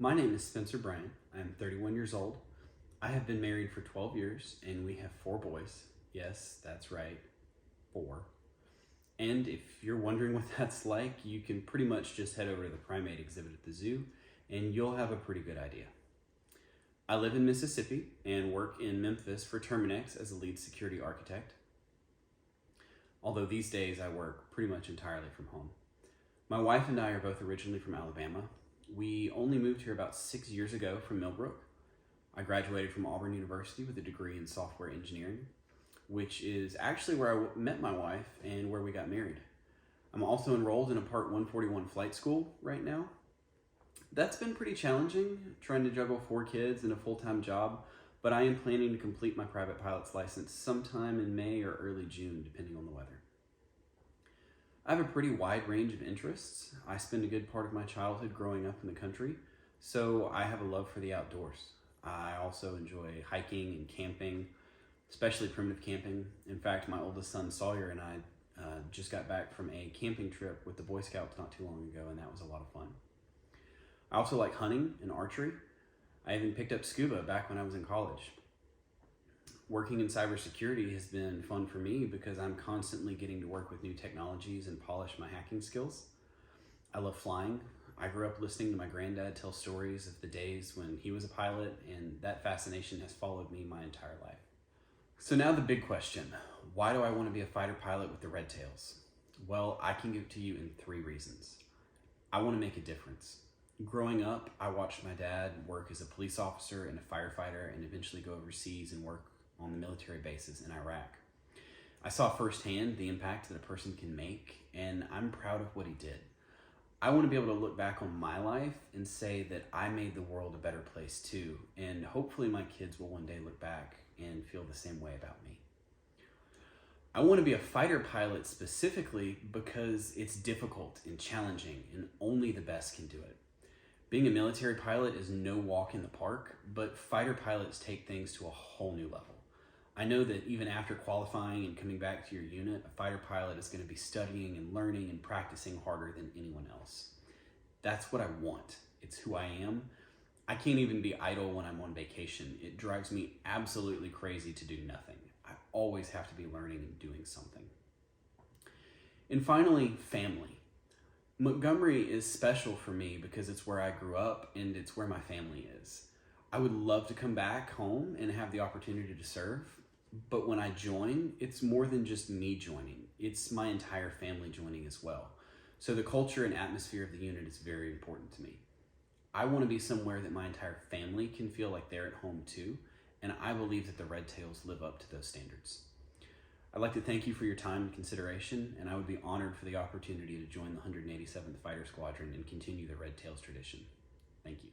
My name is Spencer Bryant. I'm 31 years old. I have been married for 12 years and we have 4 boys. Yes, that's right, 4. And if you're wondering what that's like, you can pretty much just head over to the primate exhibit at the zoo and you'll have a pretty good idea. I live in Mississippi and work in Memphis for Terminex as a lead security architect. Although these days I work pretty much entirely from home. My wife and I are both originally from Alabama. We only moved here about 6 years ago from Millbrook. I graduated from Auburn University with a degree in software engineering, which is actually where I met my wife and where we got married. I'm also enrolled in a Part 141 flight school right now. That's been pretty challenging, trying to juggle 4 kids and a full-time job, but I am planning to complete my private pilot's license sometime in May or early June, depending on the weather. I have a pretty wide range of interests. I spent a good part of my childhood growing up in the country, so I have a love for the outdoors. I also enjoy hiking and camping, especially primitive camping. In fact, my oldest son Sawyer and I just got back from a camping trip with the Boy Scouts not too long ago, and that was a lot of fun. I also like hunting and archery. I even picked up scuba back when I was in college. Working in cybersecurity has been fun for me because I'm constantly getting to work with new technologies and polish my hacking skills. I love flying. I grew up listening to my granddad tell stories of the days when he was a pilot, and that fascination has followed me my entire life. So now the big question, why do I want to be a fighter pilot with the Red Tails? Well, I can give it to you in 3 reasons. I want to make a difference. Growing up, I watched my dad work as a police officer and a firefighter and eventually go overseas and work on the military bases in Iraq. I saw firsthand the impact that a person can make, and I'm proud of what he did. I want to be able to look back on my life and say that I made the world a better place too, and hopefully my kids will one day look back and feel the same way about me. I want to be a fighter pilot specifically because it's difficult and challenging, and only the best can do it. Being a military pilot is no walk in the park, but fighter pilots take things to a whole new level. I know that even after qualifying and coming back to your unit, a fighter pilot is going to be studying and learning and practicing harder than anyone else. That's what I want. It's who I am. I can't even be idle when I'm on vacation. It drives me absolutely crazy to do nothing. I always have to be learning and doing something. And finally, family. Montgomery is special for me because it's where I grew up and it's where my family is. I would love to come back home and have the opportunity to serve, but when I join, it's more than just me joining. It's my entire family joining as well. So the culture and atmosphere of the unit is very important to me. I want to be somewhere that my entire family can feel like they're at home too, and I believe that the Red Tails live up to those standards. I'd like to thank you for your time and consideration, and I would be honored for the opportunity to join the 187th Fighter Squadron and continue the Red Tails tradition. Thank you.